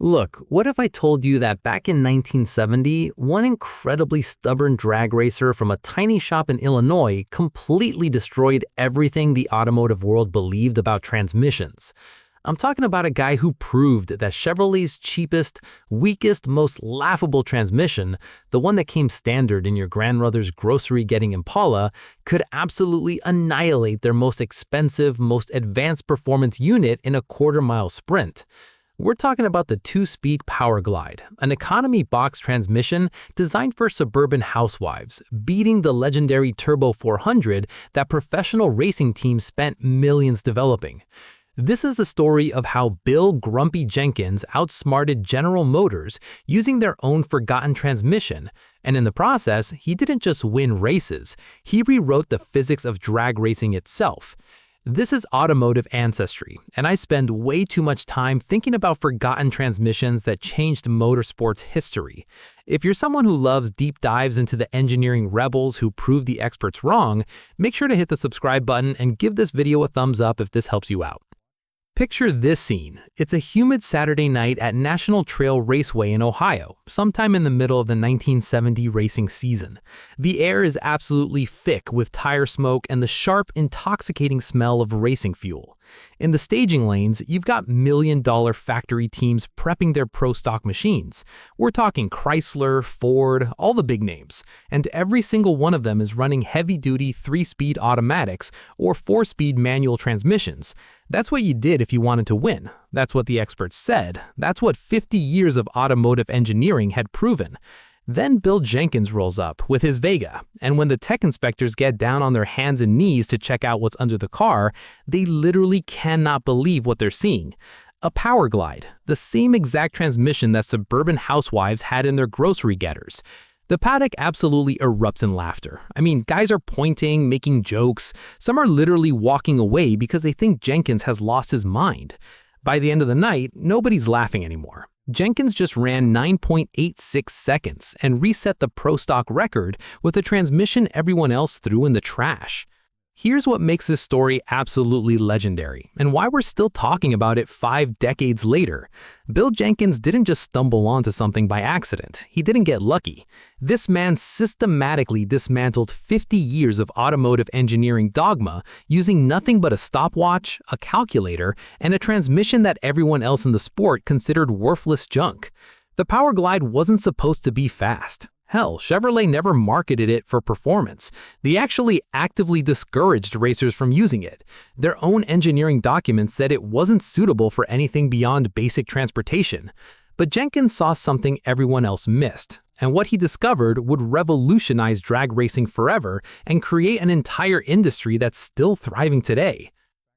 Look, what if I told you that back in 1970, one incredibly stubborn drag racer from a tiny shop in Illinois completely destroyed everything the automotive world believed about transmissions? I'm talking about a guy who proved that Chevrolet's cheapest, weakest, most laughable transmission, the one that came standard in your grandmother's grocery-getting Impala, could absolutely annihilate their most expensive, most advanced performance unit in a quarter-mile sprint. We're talking about the two-speed Powerglide, an economy box transmission designed for suburban housewives, beating the legendary Turbo 400 that professional racing teams spent millions developing. This is the story of how Bill "Grumpy" Jenkins outsmarted General Motors using their own forgotten transmission, and in the process, he didn't just win races, he rewrote the physics of drag racing itself. This is automotive ancestry, and I spend way too much time thinking about forgotten transmissions that changed motorsports history. If you're someone who loves deep dives into the engineering rebels who prove the experts wrong, make sure to hit the subscribe button and give this video a thumbs up if this helps you out. Picture this scene. It's a humid Saturday night at National Trail Raceway in Ohio, sometime in the middle of the 1970 racing season. The air is absolutely thick with tire smoke and the sharp, intoxicating smell of racing fuel. In the staging lanes, you've got million-dollar factory teams prepping their Pro Stock machines. We're talking Chrysler, Ford, all the big names. And every single one of them is running heavy-duty 3-speed automatics or 4-speed manual transmissions. That's what you did if you wanted to win. That's what the experts said. That's what 50 years of automotive engineering had proven. Then Bill Jenkins rolls up with his Vega, and when the tech inspectors get down on their hands and knees to check out what's under the car, they literally cannot believe what they're seeing. A Powerglide, the same exact transmission that suburban housewives had in their grocery getters. The paddock absolutely erupts in laughter. I mean, guys are pointing, making jokes. Some are literally walking away because they think Jenkins has lost his mind. By the end of the night, nobody's laughing anymore. Jenkins just ran 9.86 seconds and reset the Pro Stock record with a transmission everyone else threw in the trash. Here's what makes this story absolutely legendary, and why we're still talking about it 5 decades later. Bill Jenkins didn't just stumble onto something by accident. He didn't get lucky. This man systematically dismantled 50 years of automotive engineering dogma using nothing but a stopwatch, a calculator, and a transmission that everyone else in the sport considered worthless junk. The Powerglide wasn't supposed to be fast. Hell, Chevrolet never marketed it for performance. They actually actively discouraged racers from using it. Their own engineering documents said it wasn't suitable for anything beyond basic transportation. But Jenkins saw something everyone else missed, and what he discovered would revolutionize drag racing forever and create an entire industry that's still thriving today.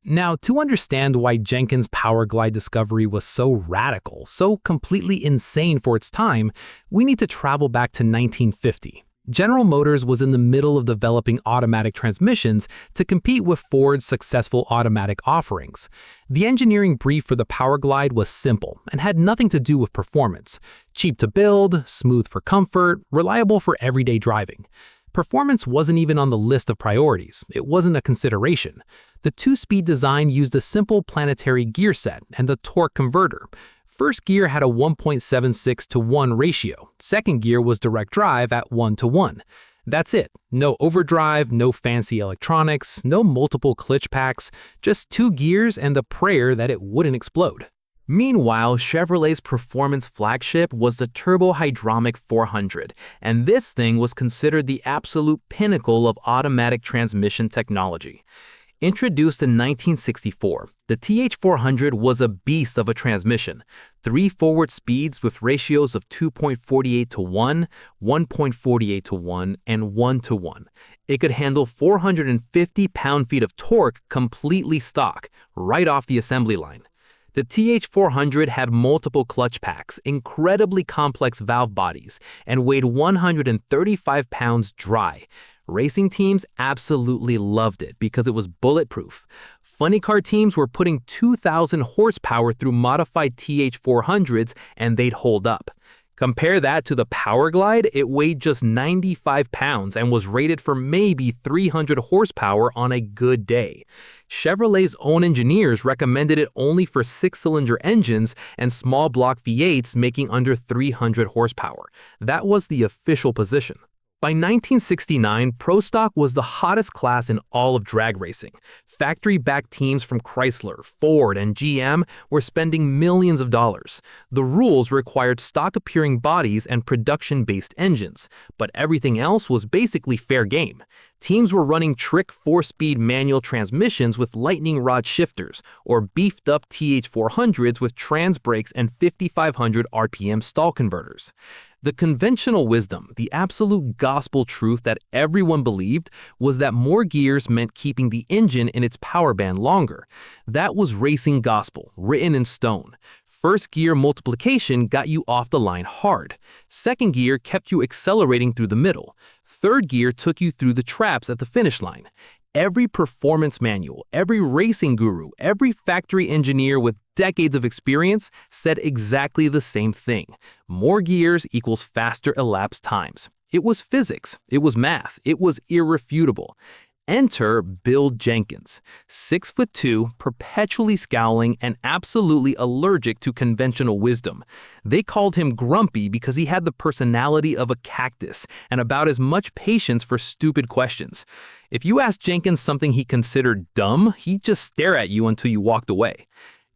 Now, to understand why Jenkins' Powerglide discovery was so radical, so completely insane for its time, we need to travel back to 1950. General Motors was in the middle of developing automatic transmissions to compete with Ford's successful automatic offerings. The engineering brief for the Powerglide was simple and had nothing to do with performance. Cheap to build, smooth for comfort, reliable for everyday driving. Performance wasn't even on the list of priorities. It wasn't a consideration. The two-speed design used a simple planetary gear set and a torque converter. First gear had a 1.76 to 1 ratio. Second gear was direct drive at 1 to 1. That's it. No overdrive, no fancy electronics, no multiple clutch packs, just 2 gears and the prayer that it wouldn't explode. Meanwhile, Chevrolet's performance flagship was the turbo-hydromic 400, and this thing was considered the absolute pinnacle of automatic transmission technology. Introduced in 1964, the TH400 was a beast of a transmission. 3 forward speeds with ratios of 2.48 to 1, 1.48 to 1, and 1 to 1. It could handle 450 pound-feet of torque completely stock, right off the assembly line. The TH400 had multiple clutch packs, incredibly complex valve bodies, and weighed 135 pounds dry. Racing teams absolutely loved it because it was bulletproof. Funny car teams were putting 2,000 horsepower through modified TH400s and they'd hold up. Compare that to the Powerglide, it weighed just 95 pounds and was rated for maybe 300 horsepower on a good day. Chevrolet's own engineers recommended it only for 6-cylinder engines and small block V8s making under 300 horsepower. That was the official position. By 1969, Pro Stock was the hottest class in all of drag racing. Factory-backed teams from Chrysler, Ford, and GM were spending millions of dollars. The rules required stock-appearing bodies and production-based engines, but everything else was basically fair game. Teams were running trick 4-speed manual transmissions with lightning rod shifters, or beefed-up TH400s with trans brakes and 5,500 RPM stall converters. The conventional wisdom, the absolute gospel truth that everyone believed, was that more gears meant keeping the engine in its power band longer. That was racing gospel, written in stone. First gear multiplication got you off the line hard. Second gear kept you accelerating through the middle. Third gear took you through the traps at the finish line. Every performance manual, every racing guru, every factory engineer with decades of experience said exactly the same thing. More gears equals faster elapsed times. It was physics, it was math, it was irrefutable. Enter Bill Jenkins, 6'2", perpetually scowling and absolutely allergic to conventional wisdom. They called him grumpy because he had the personality of a cactus and about as much patience for stupid questions. If you asked Jenkins something he considered dumb, he'd just stare at you until you walked away.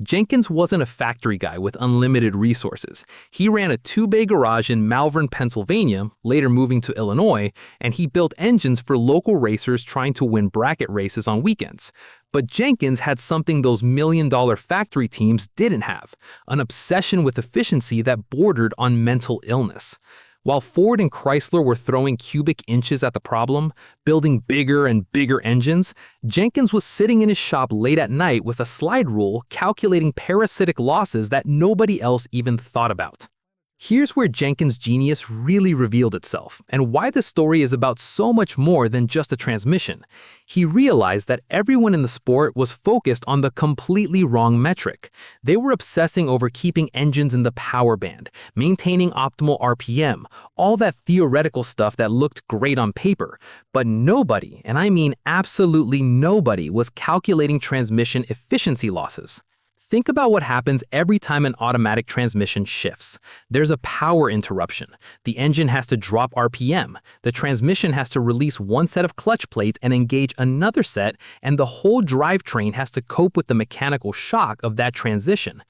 Jenkins wasn't a factory guy with unlimited resources. He ran a 2-bay garage in Malvern, Pennsylvania, later moving to Illinois, and he built engines for local racers trying to win bracket races on weekends. But Jenkins had something those million-dollar factory teams didn't have, an obsession with efficiency that bordered on mental illness. While Ford and Chrysler were throwing cubic inches at the problem, building bigger and bigger engines, Jenkins was sitting in his shop late at night with a slide rule calculating parasitic losses that nobody else even thought about. Here's where Jenkins' genius really revealed itself, and why the story is about so much more than just a transmission. He realized that everyone in the sport was focused on the completely wrong metric. They were obsessing over keeping engines in the power band, maintaining optimal RPM, all that theoretical stuff that looked great on paper. But nobody, and I mean absolutely nobody, was calculating transmission efficiency losses. Think about what happens every time an automatic transmission shifts. There's a power interruption. The engine has to drop RPM. The transmission has to release one set of clutch plates and engage another set, and the whole drivetrain has to cope with the mechanical shock of that transition.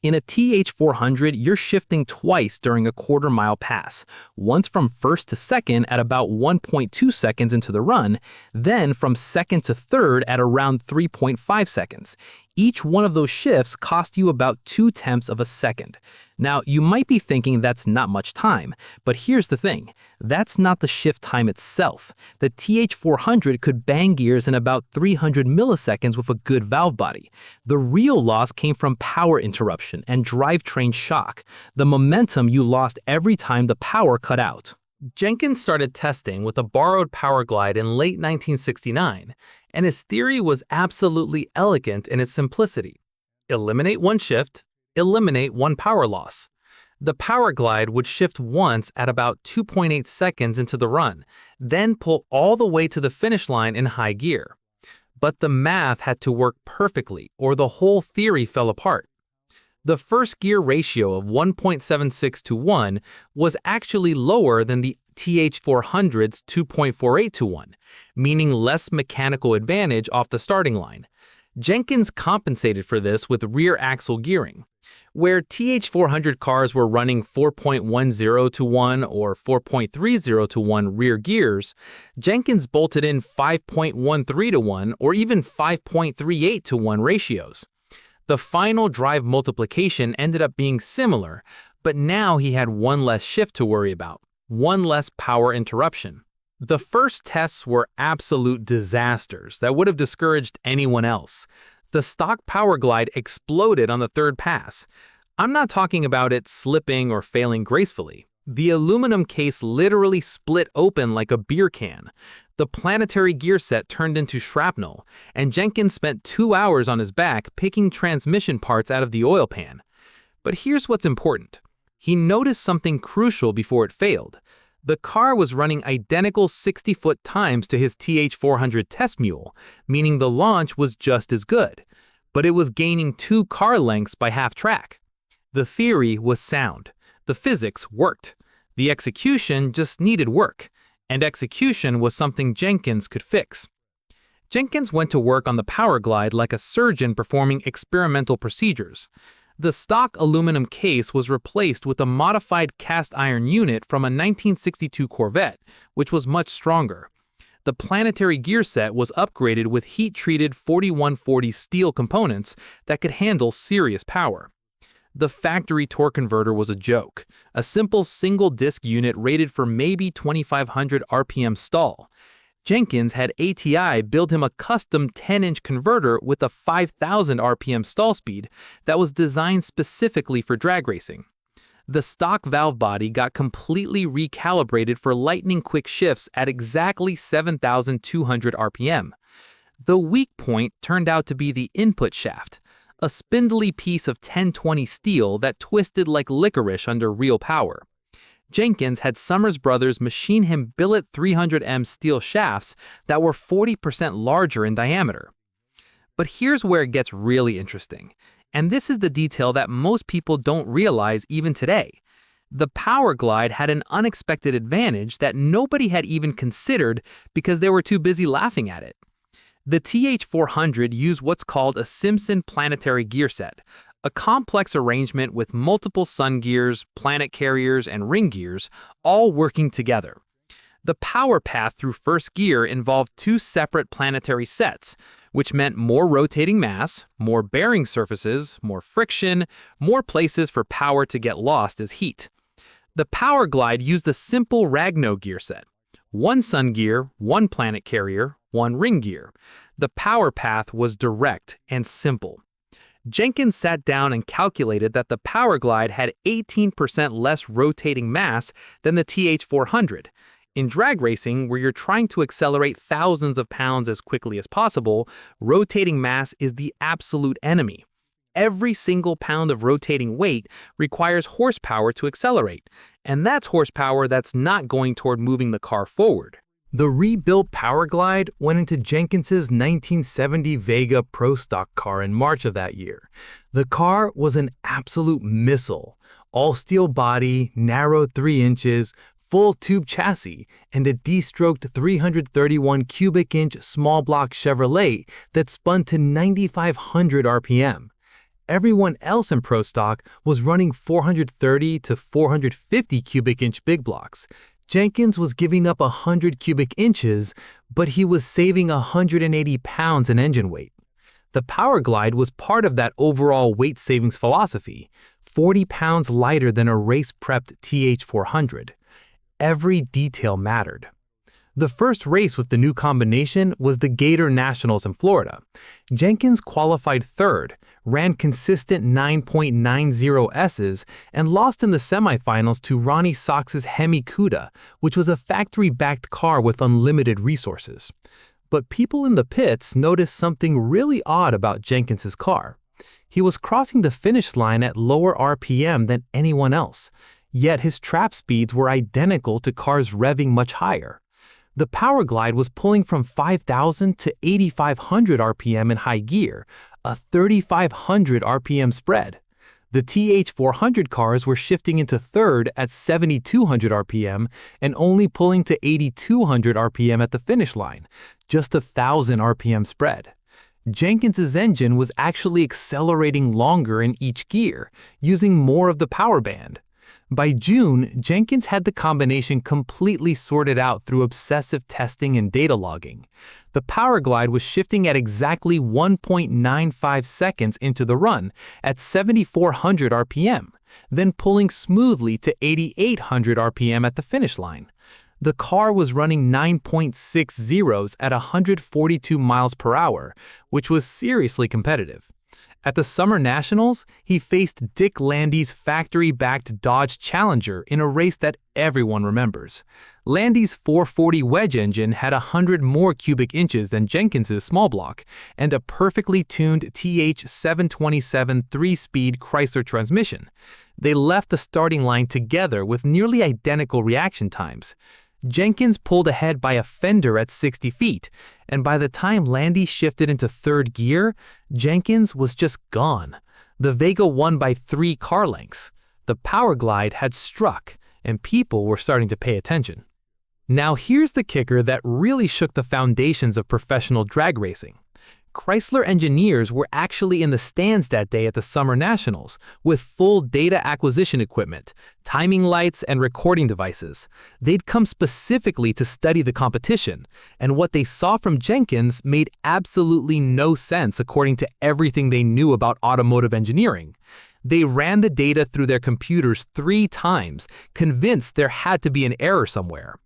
In a TH400, you're shifting twice during a quarter-mile pass, once from first to second at about 1.2 seconds into the run, then from second to third at around 3.5 seconds. Each one of those shifts cost you about 0.2 of a second. Now, you might be thinking that's not much time, but here's the thing. That's not the shift time itself. The TH400 could bang gears in about 300 milliseconds with a good valve body. The real loss came from power interruption and drivetrain shock, the momentum you lost every time the power cut out. Jenkins started testing with a borrowed Powerglide in late 1969, and his theory was absolutely elegant in its simplicity. Eliminate one shift, eliminate one power loss. The Powerglide would shift once at about 2.8 seconds into the run, then pull all the way to the finish line in high gear. But the math had to work perfectly, or the whole theory fell apart. The first gear ratio of 1.76 to 1 was actually lower than the TH400's 2.48 to 1, meaning less mechanical advantage off the starting line. Jenkins compensated for this with rear axle gearing. Where TH400 cars were running 4.10 to 1 or 4.30 to 1 rear gears, Jenkins bolted in 5.13 to 1 or even 5.38 to 1 ratios. The final drive multiplication ended up being similar, but now he had one less shift to worry about, one less power interruption. The first tests were absolute disasters that would have discouraged anyone else. The stock Powerglide exploded on the third pass. I'm not talking about it slipping or failing gracefully. The aluminum case literally split open like a beer can. The planetary gear set turned into shrapnel, and Jenkins spent 2 hours on his back picking transmission parts out of the oil pan. But here's what's important. he noticed something crucial before it failed. The car was running identical 60-foot times to his TH400 test mule, meaning the launch was just as good. But it was gaining 2 car lengths by half track. The theory was sound. The physics worked. The execution just needed work. And execution was something Jenkins could fix. Jenkins went to work on the Powerglide like a surgeon performing experimental procedures. The stock aluminum case was replaced with a modified cast iron unit from a 1962 Corvette, which was much stronger. The planetary gear set was upgraded with heat-treated 4140 steel components that could handle serious power. The factory torque converter was a joke, a simple single-disc unit rated for maybe 2,500 RPM stall. Jenkins had ATI build him a custom 10-inch converter with a 5,000 RPM stall speed that was designed specifically for drag racing. The stock valve body got completely recalibrated for lightning-quick shifts at exactly 7,200 RPM. The weak point turned out to be the input shaft, a spindly piece of 1020 steel that twisted like licorice under real power. Jenkins had Summers Brothers machine him billet 300M steel shafts that were 40% larger in diameter. But here's where it gets really interesting, and this is the detail that most people don't realize even today. The Powerglide had an unexpected advantage that nobody had even considered because they were too busy laughing at it. The TH400 used what's called a Simpson planetary gear set, a complex arrangement with multiple sun gears, planet carriers, and ring gears, all working together. The power path through first gear involved 2 separate planetary sets, which meant more rotating mass, more bearing surfaces, more friction, more places for power to get lost as heat. The Powerglide used a simple Ragno gear set. 1 sun gear, 1 planet carrier, 1 ring gear. The power path was direct and simple. Jenkins sat down and calculated that the Powerglide had 18% less rotating mass than the TH400. In drag racing, where you're trying to accelerate thousands of pounds as quickly as possible, rotating mass is the absolute enemy. Every single pound of rotating weight requires horsepower to accelerate, and that's horsepower that's not going toward moving the car forward. The rebuilt Powerglide went into Jenkins's 1970 Vega Pro Stock car in March of that year. The car was an absolute missile. All-steel body, narrow 3 inches, full tube chassis, and a D-stroked 331 cubic inch small block Chevrolet that spun to 9,500 RPM. Everyone else in Pro Stock was running 430 to 450 cubic inch big blocks. Jenkins was giving up 100 cubic inches, but he was saving 180 pounds in engine weight. The Powerglide was part of that overall weight savings philosophy, 40 pounds lighter than a race-prepped TH400. Every detail mattered. The first race with the new combination was the Gator Nationals in Florida. Jenkins qualified 3rd, ran consistent 9.90 S's, and lost in the semifinals to Ronnie Sox's Hemi Cuda, which was a factory-backed car with unlimited resources. But people in the pits noticed something really odd about Jenkins's car. He was crossing the finish line at lower RPM than anyone else, yet his trap speeds were identical to cars revving much higher. The Powerglide was pulling from 5,000 to 8,500 RPM in high gear, a 3,500 RPM spread. The TH400 cars were shifting into 3rd at 7,200 RPM and only pulling to 8,200 RPM at the finish line, just a 1,000 RPM spread. Jenkins's engine was actually accelerating longer in each gear, using more of the power band. By June, Jenkins had the combination completely sorted out through obsessive testing and data logging. The Powerglide was shifting at exactly 1.95 seconds into the run at 7,400 RPM, then pulling smoothly to 8,800 RPM at the finish line. The car was running 9.60s at 142 miles per hour, which was seriously competitive. At the Summer Nationals, he faced Dick Landy's factory-backed Dodge Challenger in a race that everyone remembers. Landy's 440 wedge engine had 100 more cubic inches than Jenkins's small block, and a perfectly tuned TH727 3-speed Chrysler transmission. They left the starting line together with nearly identical reaction times. Jenkins pulled ahead by a fender at 60 feet, and by the time Landy shifted into third gear, Jenkins was just gone. The Vega won by 3 car lengths. The Powerglide had struck, and people were starting to pay attention. Now here's the kicker that really shook the foundations of professional drag racing. Chrysler engineers were actually in the stands that day at the Summer Nationals with full data acquisition equipment, timing lights, and recording devices. They'd come specifically to study the competition, and what they saw from Jenkins made absolutely no sense according to everything they knew about automotive engineering. They ran the data through their computers 3 times, convinced there had to be an error somewhere.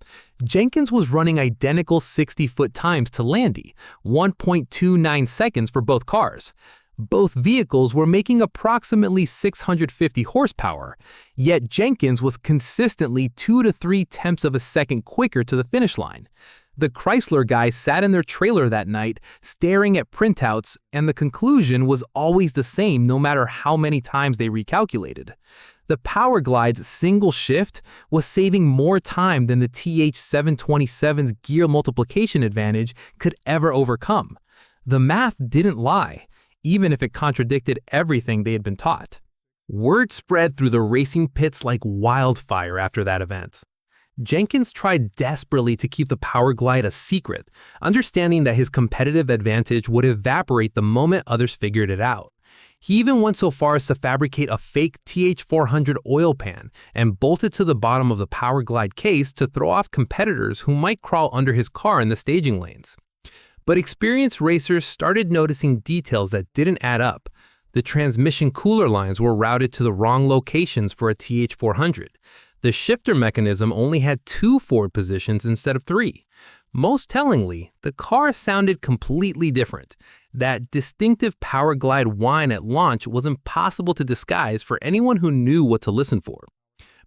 Jenkins was running identical 60-foot times to Landy, 1.29 seconds for both cars. Both vehicles were making approximately 650 horsepower, yet Jenkins was consistently 2 to 3 tenths of a second quicker to the finish line. The Chrysler guys sat in their trailer that night, staring at printouts, and the conclusion was always the same no matter how many times they recalculated. The Powerglide's single shift was saving more time than the TH727's gear multiplication advantage could ever overcome. The math didn't lie, even if it contradicted everything they had been taught. Word spread through the racing pits like wildfire after that event. Jenkins tried desperately to keep the Powerglide a secret, understanding that his competitive advantage would evaporate the moment others figured it out. He even went so far as to fabricate a fake TH400 oil pan and bolt it to the bottom of the Powerglide case to throw off competitors who might crawl under his car in the staging lanes. But experienced racers started noticing details that didn't add up. The transmission cooler lines were routed to the wrong locations for a TH400. The shifter mechanism only had 2 forward positions instead of 3. Most tellingly, the car sounded completely different. That distinctive Powerglide whine at launch was impossible to disguise for anyone who knew what to listen for.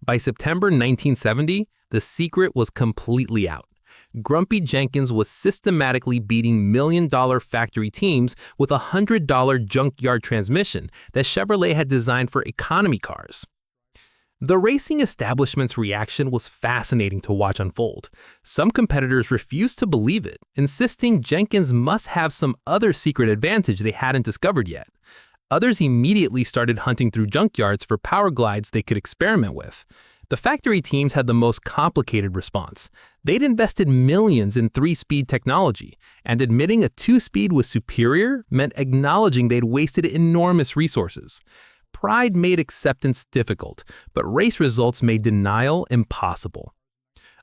By September 1970, the secret was completely out. Grumpy Jenkins was systematically beating million-dollar factory teams with a $100 Junkyard transmission that Chevrolet had designed for economy cars. The racing establishment's reaction was fascinating to watch unfold. Some competitors refused to believe it, insisting Jenkins must have some other secret advantage they hadn't discovered yet. Others immediately started hunting through junkyards for Powerglides they could experiment with. The factory teams had the most complicated response. They'd invested millions in 3-speed technology, and admitting a 2-speed was superior meant acknowledging they'd wasted enormous resources. Pride made acceptance difficult, but race results made denial impossible.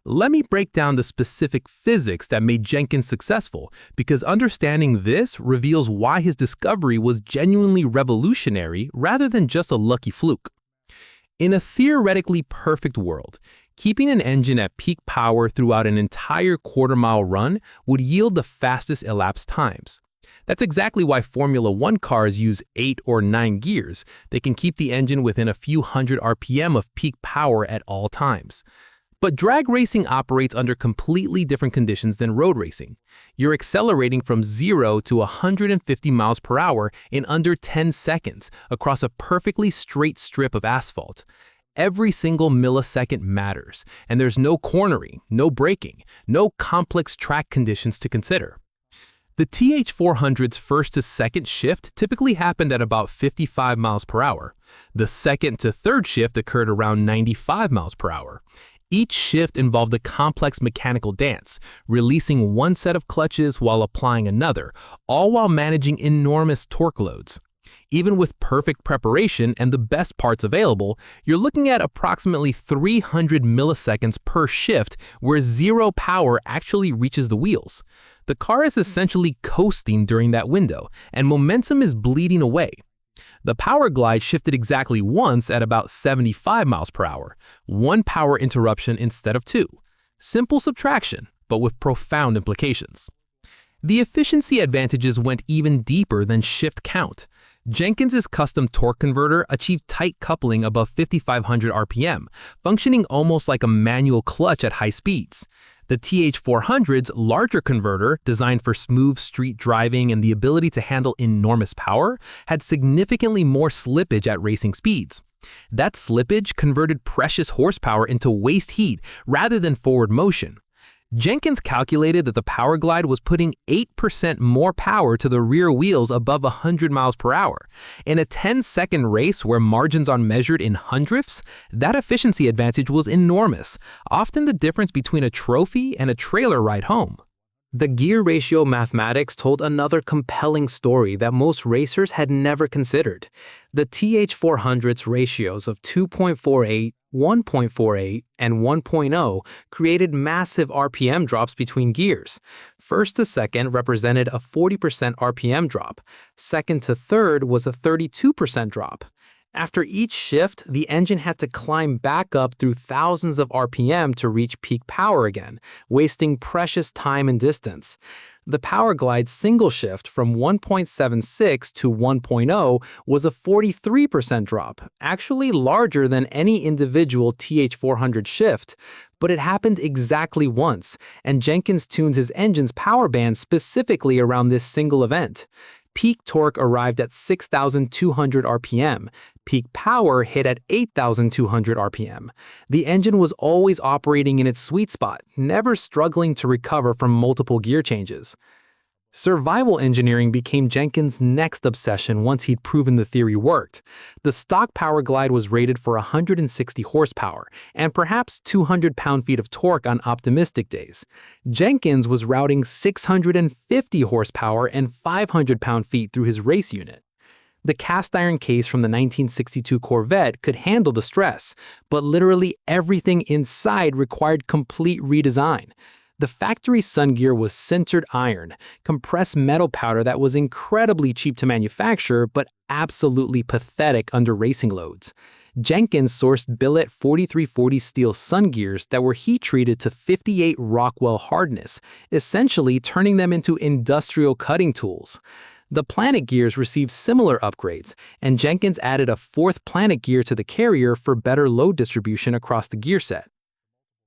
Let me break down the specific physics that made Jenkins successful, because understanding this reveals why his discovery was genuinely revolutionary rather than just a lucky fluke. In a theoretically perfect world, keeping an engine at peak power throughout an entire quarter-mile run would yield the fastest elapsed times. That's exactly why Formula 1 cars use 8 or 9 gears. They can keep the engine within a few hundred RPM of peak power at all times. But drag racing operates under completely different conditions than road racing. You're accelerating from 0 to 150 miles per hour in under 10 seconds across a perfectly straight strip of asphalt. Every single millisecond matters, and there's no cornering, no braking, no complex track conditions to consider. The TH400's first to second shift typically happened at about 55 miles per hour. The second to third shift occurred around 95 miles per hour. Each shift involved a complex mechanical dance, releasing one set of clutches while applying another, all while managing enormous torque loads. Even with perfect preparation and the best parts available, you're looking at approximately 300 milliseconds per shift where zero power actually reaches the wheels. The car is essentially coasting during that window, and momentum is bleeding away. The Powerglide shifted exactly once at about 75 miles per hour, 1 power interruption instead of 2. Simple subtraction, but with profound implications. The efficiency advantages went even deeper than shift count. Jenkins's custom torque converter achieved tight coupling above 5,500 RPM, functioning almost like a manual clutch at high speeds. The TH400's larger converter, designed for smooth street driving and the ability to handle enormous power, had significantly more slippage at racing speeds. That slippage converted precious horsepower into waste heat rather than forward motion. Jenkins calculated that the Powerglide was putting 8% more power to the rear wheels above 100 miles per hour. In a 10-second race where margins are measured in hundredths, that efficiency advantage was enormous, often the difference between a trophy and a trailer ride home. The gear ratio mathematics told another compelling story that most racers had never considered. The TH400's ratios of 2.48, 1.48, and 1.0 created massive RPM drops between gears. First to second represented a 40% RPM drop. Second to third was a 32% drop. After each shift, the engine had to climb back up through thousands of RPM to reach peak power again, wasting precious time and distance. The Powerglide's single shift from 1.76 to 1.0 was a 43% drop, actually larger than any individual TH400 shift. But it happened exactly once, and Jenkins tunes his engine's power band specifically around this single event. Peak torque arrived at 6,200 RPM. Peak power hit at 8,200 RPM. The engine was always operating in its sweet spot, never struggling to recover from multiple gear changes. Survival engineering became Jenkins' next obsession once he'd proven the theory worked. The stock Powerglide was rated for 160 horsepower and perhaps 200 pound-feet of torque on optimistic days. Jenkins was routing 650 horsepower and 500 pound-feet through his race unit. The cast-iron case from the 1962 Corvette could handle the stress, but literally everything inside required complete redesign. The factory sun gear was sintered iron, compressed metal powder that was incredibly cheap to manufacture but absolutely pathetic under racing loads. Jenkins sourced billet 4340 steel sun gears that were heat-treated to 58 Rockwell hardness, essentially turning them into industrial cutting tools. The Planet gears received similar upgrades, and Jenkins added a fourth Planet gear to the carrier for better load distribution across the gear set.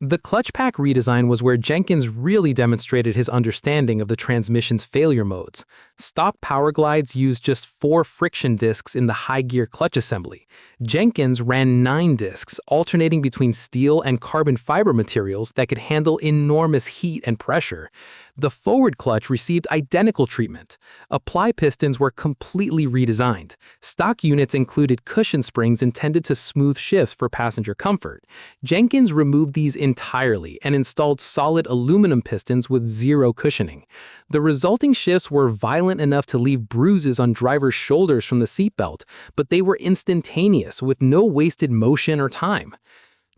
The clutch pack redesign was where Jenkins really demonstrated his understanding of the transmission's failure modes. Stock Powerglides used just 4 friction discs in the high-gear clutch assembly. Jenkins ran 9 discs, alternating between steel and carbon fiber materials that could handle enormous heat and pressure. The forward clutch received identical treatment. Apply pistons were completely redesigned. Stock units included cushion springs intended to smooth shifts for passenger comfort. Jenkins removed these entirely and installed solid aluminum pistons with zero cushioning. The resulting shifts were violent enough to leave bruises on drivers' shoulders from the seatbelt, but they were instantaneous with no wasted motion or time.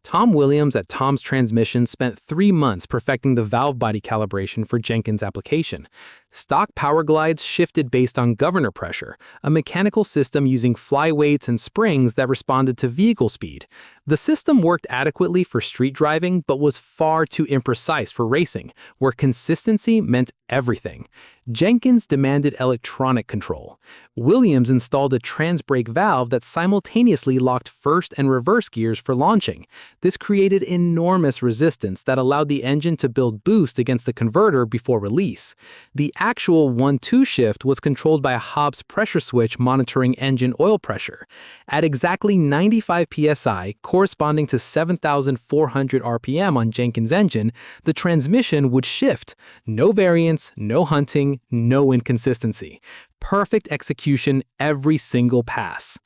Tom Williams at Tom's Transmission spent 3 months perfecting the valve body calibration for Jenkins' application. Stock Powerglides shifted based on governor pressure, a mechanical system using flyweights and springs that responded to vehicle speed. The system worked adequately for street driving but was far too imprecise for racing, where consistency meant everything. Jenkins demanded electronic control. Williams installed a trans-brake valve that simultaneously locked first and reverse gears for launching. This created enormous resistance that allowed the engine to build boost against the converter before release. The actual 1-2 shift was controlled by a Hobbs pressure switch monitoring engine oil pressure. At exactly 95 psi, corresponding to 7,400 RPM on Jenkins' engine, the transmission would shift. No variance, no hunting, no inconsistency. Perfect execution every single pass.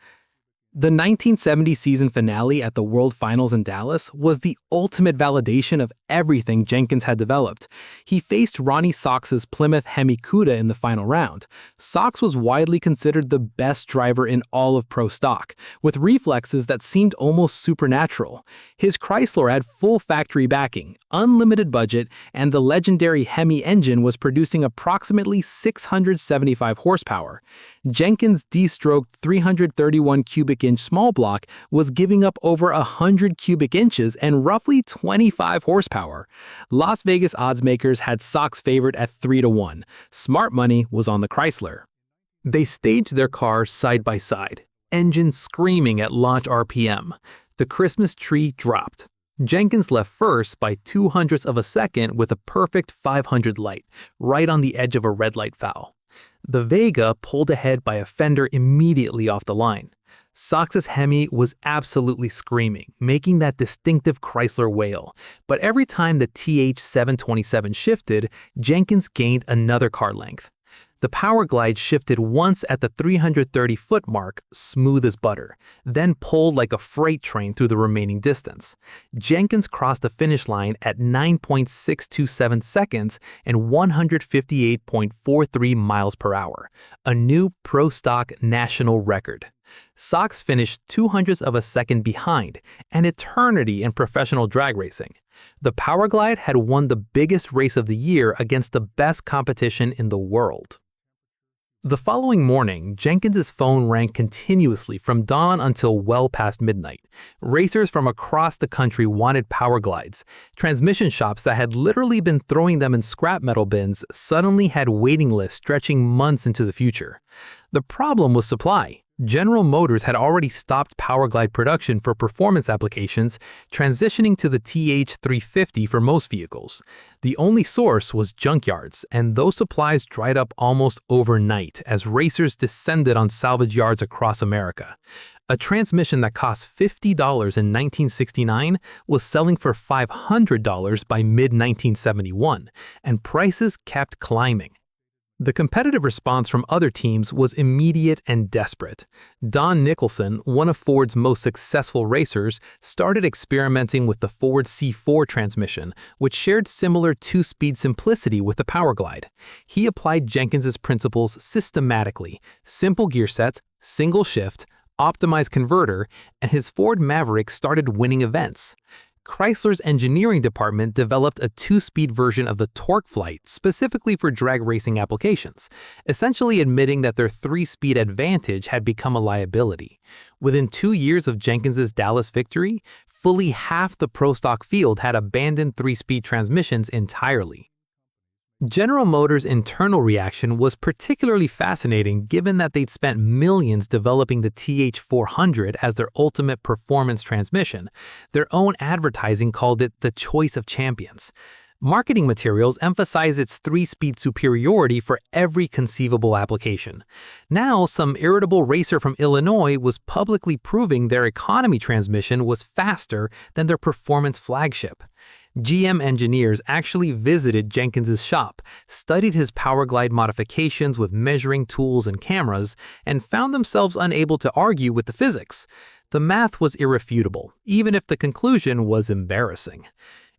The 1970 season finale at the World Finals in Dallas was the ultimate validation of everything Jenkins had developed. He faced Ronnie Sox's Plymouth Hemi Cuda in the final round. Sox was widely considered the best driver in all of Pro Stock, with reflexes that seemed almost supernatural. His Chrysler had full factory backing, unlimited budget, and the legendary Hemi engine was producing approximately 675 horsepower. Jenkins' D-stroked 331 cubic inch small block was giving up over 100 cubic inches and roughly 25 horsepower. Las Vegas odds makers had Sox favored at 3-1. Smart money was on the Chrysler. They staged their cars side by side, engines screaming at launch RPM. The Christmas tree dropped. Jenkins left first by 0.02 of a second with a perfect 500 light, right on the edge of a red light foul. The Vega pulled ahead by a fender immediately off the line. Sox's Hemi was absolutely screaming, making that distinctive Chrysler wail. But every time the TH727 shifted, Jenkins gained another car length. The Powerglide shifted once at the 330-foot mark, smooth as butter, then pulled like a freight train through the remaining distance. Jenkins crossed the finish line at 9.627 seconds and 158.43 miles per hour, a new Pro Stock national record. Sox finished 0.02 of a second behind, an eternity in professional drag racing. The Powerglide had won the biggest race of the year against the best competition in the world. The following morning, Jenkins's phone rang continuously from dawn until well past midnight. Racers from across the country wanted Powerglides. Transmission shops that had literally been throwing them in scrap metal bins suddenly had waiting lists stretching months into the future. The problem was supply. General Motors had already stopped Powerglide production for performance applications, transitioning to the TH350 for most vehicles. The only source was junkyards, and those supplies dried up almost overnight as racers descended on salvage yards across America. A transmission that cost $50 in 1969 was selling for $500 by mid-1971, and prices kept climbing. The competitive response from other teams was immediate and desperate. Don Nicholson, one of Ford's most successful racers, started experimenting with the Ford C4 transmission, which shared similar two-speed simplicity with the Powerglide. He applied Jenkins's principles systematically: simple gear sets, single shift, optimized converter, and his Ford Maverick started winning events. Chrysler's engineering department developed a two-speed version of the Torque Flight specifically for drag racing applications, essentially admitting that their three-speed advantage had become a liability. Within 2 years of Jenkins's Dallas victory, fully half the Pro Stock field had abandoned three-speed transmissions entirely. General Motors' internal reaction was particularly fascinating given that they'd spent millions developing the TH400 as their ultimate performance transmission. Their own advertising called it the choice of champions. Marketing materials emphasize its three-speed superiority for every conceivable application. Now, some irritable racer from Illinois was publicly proving their economy transmission was faster than their performance flagship. GM engineers actually visited Jenkins's shop, studied his Powerglide modifications with measuring tools and cameras, and found themselves unable to argue with the physics. The math was irrefutable, even if the conclusion was embarrassing.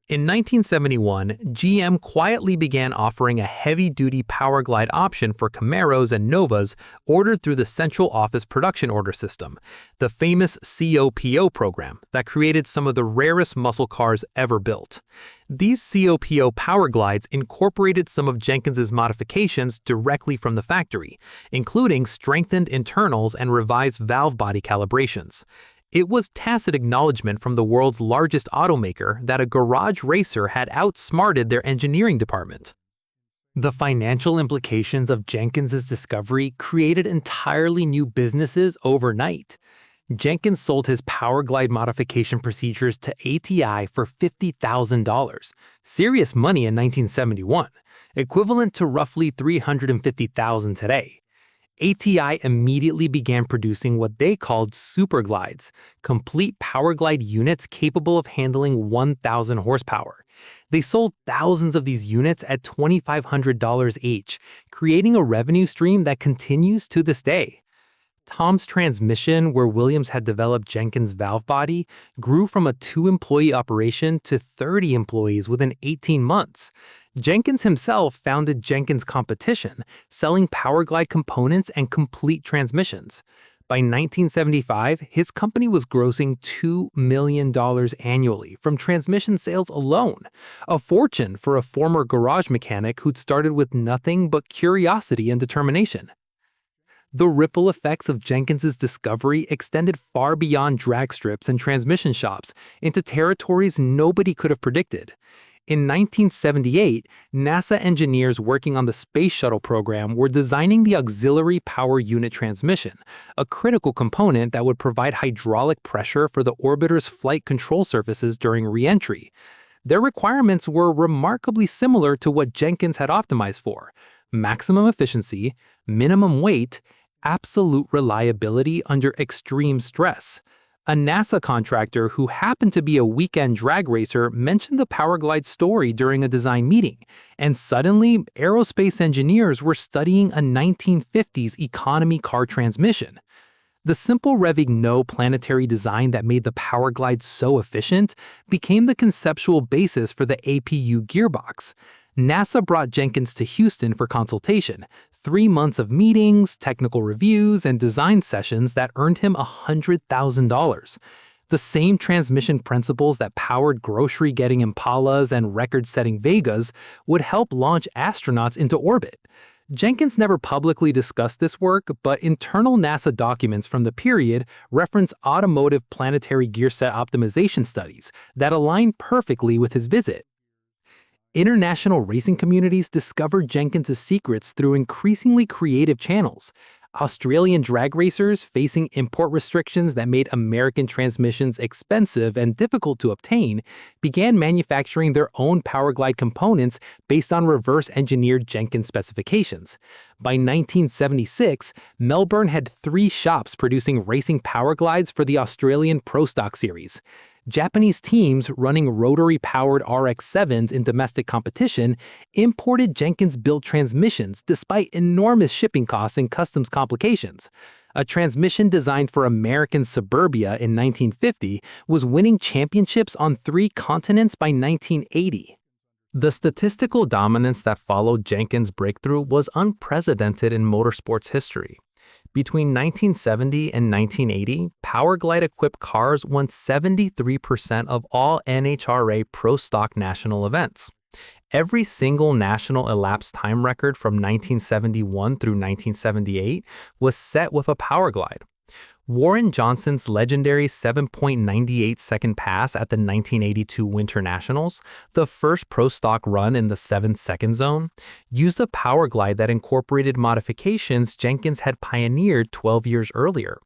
In 1971, GM quietly began offering a heavy-duty Powerglide option for Camaros and Novas ordered through the Central Office Production Order System, the famous COPO program that created some of the rarest muscle cars ever built. These COPO Powerglides incorporated some of Jenkins's modifications directly from the factory, including strengthened internals and revised valve body calibrations. It was tacit acknowledgement from the world's largest automaker that a garage racer had outsmarted their engineering department. The financial implications of Jenkins's discovery created entirely new businesses overnight. Jenkins sold his Powerglide modification procedures to ATI for $50,000, serious money in 1971, equivalent to roughly $350,000 today. ATI immediately began producing what they called superglides, complete Powerglide units capable of handling 1,000 horsepower. They sold thousands of these units at $2,500 each, creating a revenue stream that continues to this day. Tom's Transmission, where Williams had developed Jenkins' valve body, grew from a 2-employee operation to 30 employees within 18 months. Jenkins himself founded Jenkins Competition, selling Powerglide components and complete transmissions. By 1975, his company was grossing $2 million annually from transmission sales alone, a fortune for a former garage mechanic who'd started with nothing but curiosity and determination. The ripple effects of Jenkins's discovery extended far beyond drag strips and transmission shops into territories nobody could have predicted. In 1978, NASA engineers working on the Space Shuttle program were designing the auxiliary power unit transmission, a critical component that would provide hydraulic pressure for the orbiter's flight control surfaces during re-entry. Their requirements were remarkably similar to what Jenkins had optimized for: maximum efficiency, minimum weight, absolute reliability under extreme stress. A NASA contractor who happened to be a weekend drag racer mentioned the Powerglide story during a design meeting, and suddenly, aerospace engineers were studying a 1950s economy car transmission. The simple revving no planetary design that made the Powerglide so efficient became the conceptual basis for the APU gearbox. NASA brought Jenkins to Houston for consultation, 3 months of meetings, technical reviews, and design sessions that earned him $100,000. The same transmission principles that powered grocery-getting Impalas and record-setting Vegas would help launch astronauts into orbit. Jenkins never publicly discussed this work, but internal NASA documents from the period reference automotive planetary gearset optimization studies that align perfectly with his visit. International racing communities discovered Jenkins' secrets through increasingly creative channels. Australian drag racers, facing import restrictions that made American transmissions expensive and difficult to obtain, began manufacturing their own Powerglide components based on reverse-engineered Jenkins specifications. By 1976, Melbourne had 3 shops producing racing Powerglides for the Australian Pro Stock series. Japanese teams running rotary-powered RX-7s in domestic competition imported Jenkins-built transmissions despite enormous shipping costs and customs complications. A transmission designed for American suburbia in 1950 was winning championships on 3 continents by 1980. The statistical dominance that followed Jenkins' breakthrough was unprecedented in motorsports history. Between 1970 and 1980, Powerglide-equipped cars won 73% of all NHRA Pro Stock national events. Every single national elapsed time record from 1971 through 1978 was set with a Powerglide. Warren Johnson's legendary 7.98-second pass at the 1982 Winter Nationals, the first Pro Stock run in the 7-second zone, used a Powerglide that incorporated modifications Jenkins had pioneered 12 years earlier.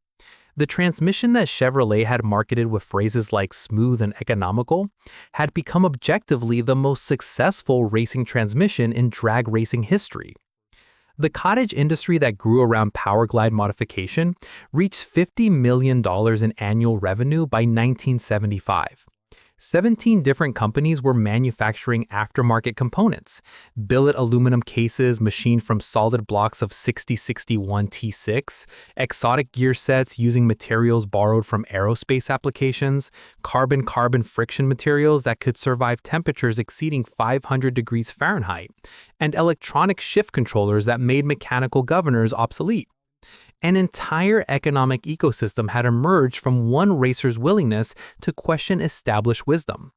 The transmission that Chevrolet had marketed with phrases like smooth and economical had become objectively the most successful racing transmission in drag racing history. The cottage industry that grew around Powerglide modification reached $50 million in annual revenue by 1975. 17 different companies were manufacturing aftermarket components: billet aluminum cases machined from solid blocks of 6061 T6, exotic gear sets using materials borrowed from aerospace applications, carbon-carbon friction materials that could survive temperatures exceeding 500 degrees Fahrenheit, and electronic shift controllers that made mechanical governors obsolete. An entire economic ecosystem had emerged from one racer's willingness to question established wisdom.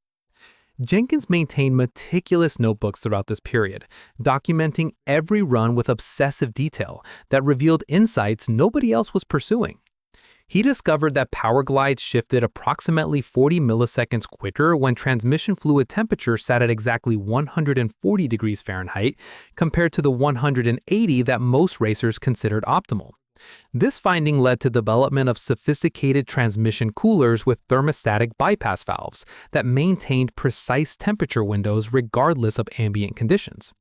Jenkins maintained meticulous notebooks throughout this period, documenting every run with obsessive detail that revealed insights nobody else was pursuing. He discovered that Powerglides shifted approximately 40 milliseconds quicker when transmission fluid temperature sat at exactly 140 degrees Fahrenheit compared to the 180 that most racers considered optimal. This finding led to development of sophisticated transmission coolers with thermostatic bypass valves that maintained precise temperature windows regardless of ambient conditions.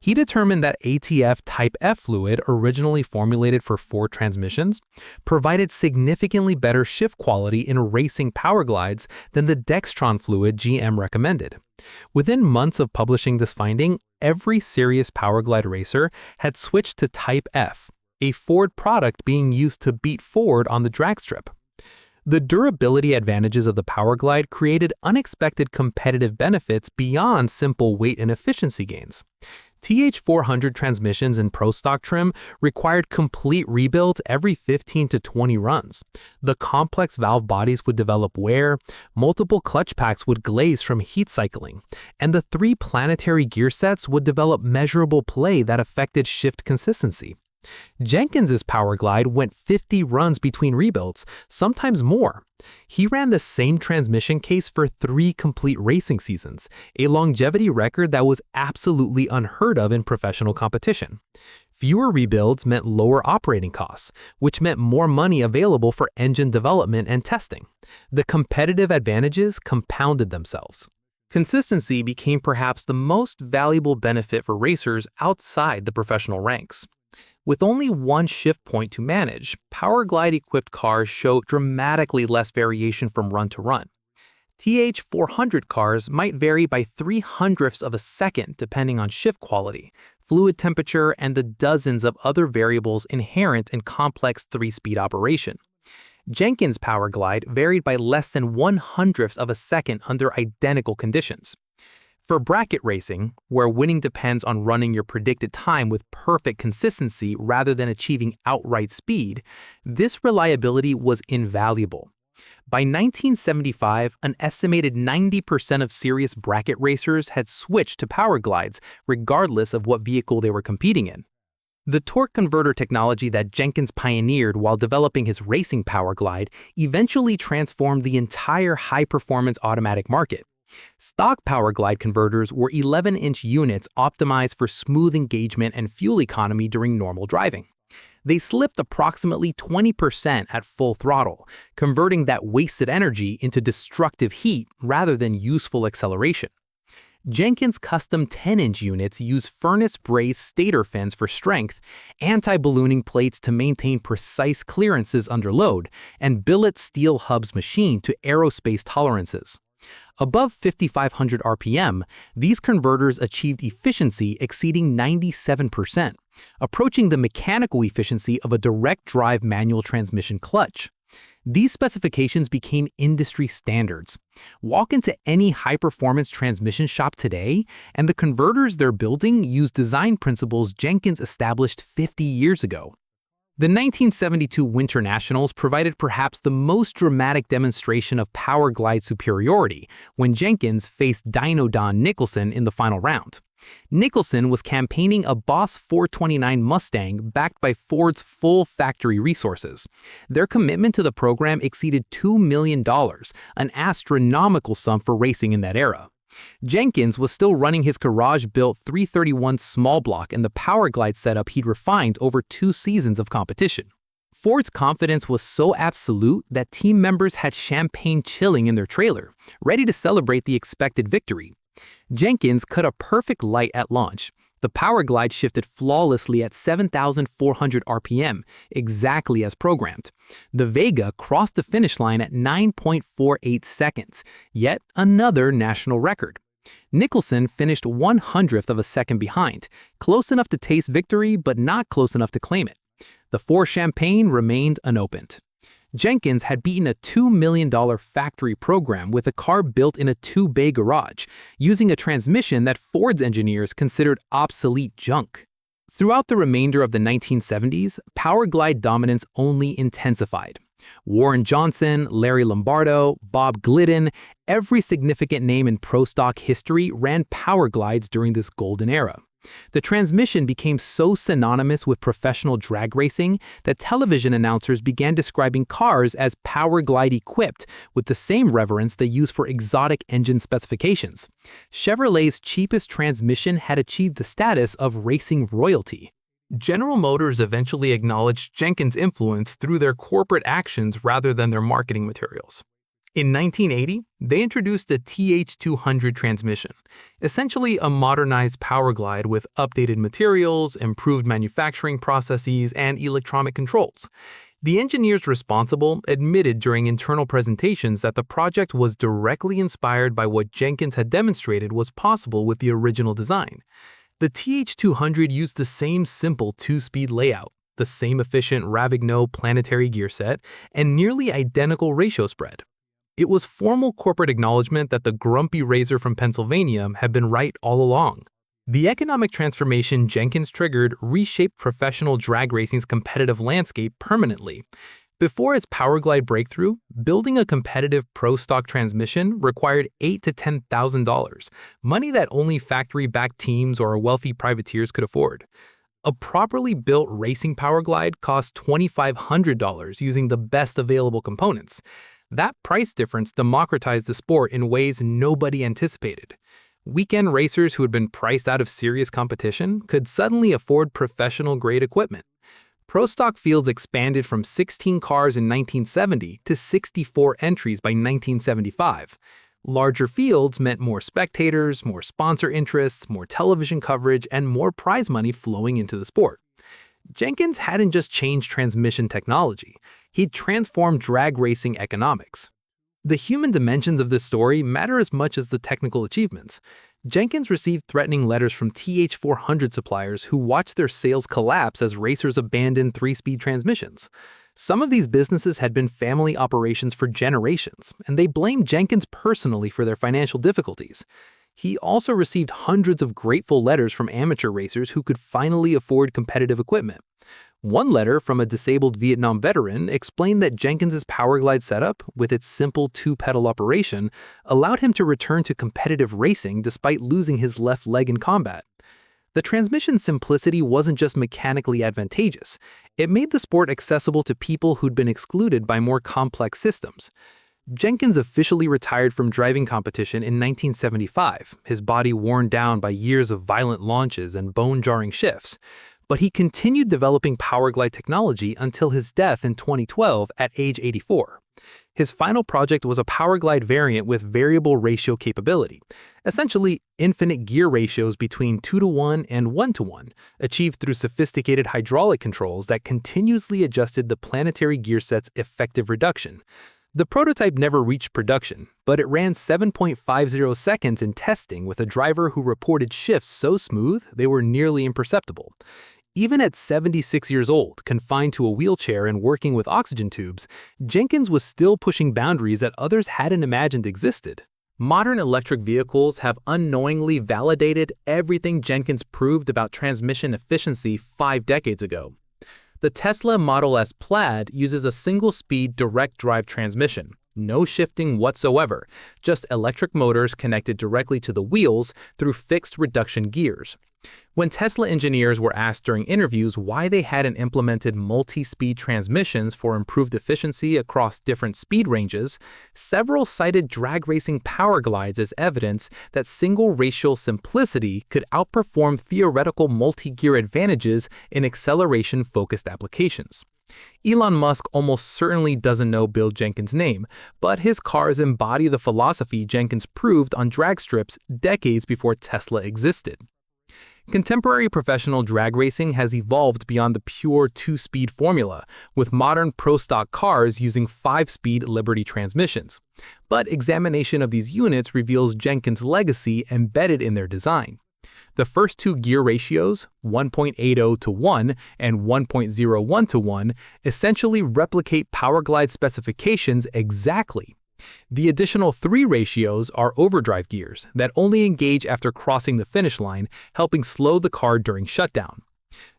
He determined that ATF Type F fluid, originally formulated for Ford transmissions, provided significantly better shift quality in racing Powerglides than the Dextron fluid GM recommended. Within months of publishing this finding, every serious Powerglide racer had switched to Type F, a Ford product being used to beat Ford on the drag strip. The durability advantages of the Powerglide created unexpected competitive benefits beyond simple weight and efficiency gains. TH400 transmissions in Pro Stock trim required complete rebuilds every 15 to 20 runs. The complex valve bodies would develop wear, multiple clutch packs would glaze from heat cycling, and the 3 planetary gear sets would develop measurable play that affected shift consistency. Jenkins's Powerglide went 50 runs between rebuilds, sometimes more. He ran the same transmission case for 3 complete racing seasons, a longevity record that was absolutely unheard of in professional competition. Fewer rebuilds meant lower operating costs, which meant more money available for engine development and testing. The competitive advantages compounded themselves. Consistency became perhaps the most valuable benefit for racers outside the professional ranks. With only one shift point to manage, Powerglide-equipped cars show dramatically less variation from run to run. TH400 cars might vary by 0.03 of a second depending on shift quality, fluid temperature, and the dozens of other variables inherent in complex 3-speed operation. Jenkins' Powerglide varied by less than 1/100th of a second under identical conditions. For bracket racing, where winning depends on running your predicted time with perfect consistency rather than achieving outright speed, this reliability was invaluable. By 1975, an estimated 90% of serious bracket racers had switched to Powerglides, regardless of what vehicle they were competing in. The torque converter technology that Jenkins pioneered while developing his racing Powerglide eventually transformed the entire high-performance automatic market. Stock Powerglide converters were 11-inch units optimized for smooth engagement and fuel economy during normal driving. They slipped approximately 20% at full throttle, converting that wasted energy into destructive heat rather than useful acceleration. Jenkins' custom 10-inch units use furnace-brazed stator fins for strength, anti-ballooning plates to maintain precise clearances under load, and billet steel hubs machined to Aerospace tolerances. Above 5,500 RPM, these converters achieved efficiency exceeding 97%, approaching the mechanical efficiency of a direct-drive manual transmission clutch. These specifications became industry standards. Walk into any high-performance transmission shop today, and the converters they're building use design principles Jenkins established 50 years ago. The 1972 Winter Nationals provided perhaps the most dramatic demonstration of Powerglide superiority when Jenkins faced Dyno Don Nicholson in the final round. Nicholson was campaigning a Boss 429 Mustang backed by Ford's full factory resources. Their commitment to the program exceeded $2 million, an astronomical sum for racing in that era. Jenkins was still running his garage-built 331 small block and the Powerglide setup he'd refined over 2 seasons of competition. Ford's confidence was so absolute that team members had champagne chilling in their trailer, ready to celebrate the expected victory. Jenkins cut a perfect light at launch. The Powerglide shifted flawlessly at 7,400 RPM, exactly as programmed. The Vega crossed the finish line at 9.48 seconds, yet another national record. Nicholson finished 1/100th of a second behind, close enough to taste victory but not close enough to claim it. The 4 Champagne remained unopened. Jenkins had beaten a $2 million factory program with a car built in a 2-bay garage, using a transmission that Ford's engineers considered obsolete junk. Throughout the remainder of the 1970s, Powerglide dominance only intensified. Warren Johnson, Larry Lombardo, Bob Glidden, every significant name in Pro Stock history ran Powerglides during this golden era. The transmission became so synonymous with professional drag racing that television announcers began describing cars as Powerglide equipped with the same reverence they use for exotic engine specifications. Chevrolet's cheapest transmission had achieved the status of racing royalty. General Motors eventually acknowledged Jenkins' influence through their corporate actions rather than their marketing materials. In 1980, they introduced a TH200 transmission, essentially a modernized Powerglide with updated materials, improved manufacturing processes, and electronic controls. The engineers responsible admitted during internal presentations that the project was directly inspired by what Jenkins had demonstrated was possible with the original design. The TH200 used the same simple 2-speed layout, the same efficient Ravigno planetary gear set, and nearly identical ratio spread. It was formal corporate acknowledgement that the grumpy racer from Pennsylvania had been right all along. The economic transformation Jenkins triggered reshaped professional drag racing's competitive landscape permanently. Before its Powerglide breakthrough, building a competitive Pro Stock transmission required $8,000 to $10,000, money that only factory-backed teams or wealthy privateers could afford. A properly built racing Powerglide costs $2,500 using the best available components. That price difference democratized the sport in ways nobody anticipated. Weekend racers who had been priced out of serious competition could suddenly afford professional-grade equipment. Pro Stock fields expanded from 16 cars in 1970 to 64 entries by 1975. Larger fields meant more spectators, more sponsor interests, more television coverage, and more prize money flowing into the sport. Jenkins hadn't just changed transmission technology, he'd transformed drag racing economics. The human dimensions of this story matter as much as the technical achievements. Jenkins received threatening letters from TH400 suppliers who watched their sales collapse as racers abandoned three-speed transmissions. Some of these businesses had been family operations for generations, and they blamed Jenkins personally for their financial difficulties. He also received hundreds of grateful letters from amateur racers who could finally afford competitive equipment. One letter from a disabled Vietnam veteran explained that Jenkins's Powerglide setup, with its simple two-pedal operation, allowed him to return to competitive racing despite losing his left leg in combat. The transmission's simplicity wasn't just mechanically advantageous, it made the sport accessible to people who'd been excluded by more complex systems. Jenkins officially retired from driving competition in 1975, his body worn down by years of violent launches and bone-jarring shifts. But he continued developing Powerglide technology until his death in 2012 at age 84. His final project was a Powerglide variant with variable ratio capability, essentially infinite gear ratios between 2:1 and 1:1, achieved through sophisticated hydraulic controls that continuously adjusted the planetary gear set's effective reduction. The prototype never reached production, but it ran 7.50 seconds in testing with a driver who reported shifts so smooth they were nearly imperceptible. Even at 76 years old, confined to a wheelchair and working with oxygen tubes, Jenkins was still pushing boundaries that others hadn't imagined existed. Modern electric vehicles have unknowingly validated everything Jenkins proved about transmission efficiency 5 decades ago. The Tesla Model S Plaid uses a single-speed direct-drive transmission, no shifting whatsoever, just electric motors connected directly to the wheels through fixed reduction gears. When Tesla engineers were asked during interviews why they hadn't implemented multi-speed transmissions for improved efficiency across different speed ranges, several cited drag racing Powerglides as evidence that single ratial simplicity could outperform theoretical multi-gear advantages in acceleration-focused applications. Elon Musk almost certainly doesn't know Bill Jenkins' name, but his cars embody the philosophy Jenkins proved on drag strips decades before Tesla existed. Contemporary professional drag racing has evolved beyond the pure two-speed formula, with modern Pro Stock cars using 5-speed Liberty transmissions. But examination of these units reveals Jenkins' legacy embedded in their design. The first two gear ratios, 1.80:1 and 1.01:1, essentially replicate Powerglide specifications exactly. The additional 3 ratios are overdrive gears that only engage after crossing the finish line, helping slow the car during shutdown.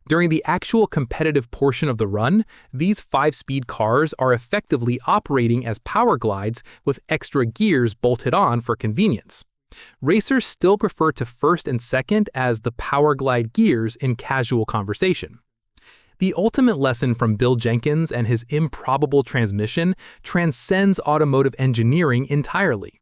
During the actual competitive portion of the run, these 5-speed cars are effectively operating as Powerglides with extra gears bolted on for convenience. Racers still refer to first and second as the Powerglide gears in casual conversation. The ultimate lesson from Bill Jenkins and his improbable transmission transcends automotive engineering entirely.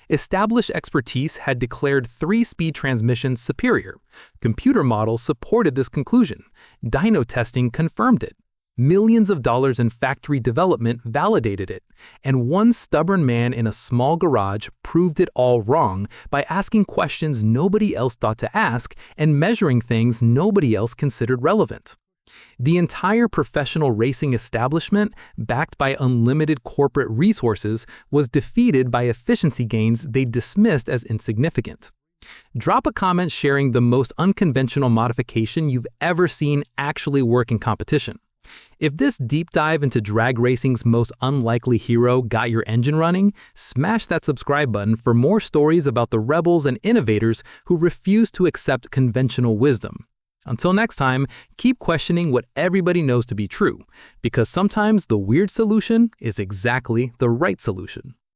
Established expertise had declared 3-speed transmissions superior. Computer models supported this conclusion. Dyno testing confirmed it. Millions of dollars in factory development validated it. And one stubborn man in a small garage proved it all wrong by asking questions nobody else thought to ask and measuring things nobody else considered relevant. The entire professional racing establishment, backed by unlimited corporate resources, was defeated by efficiency gains they dismissed as insignificant. Drop a comment sharing the most unconventional modification you've ever seen actually work in competition. If this deep dive into drag racing's most unlikely hero got your engine running, smash that subscribe button for more stories about the rebels and innovators who refuse to accept conventional wisdom. Until next time, keep questioning what everybody knows to be true, because sometimes the weird solution is exactly the right solution.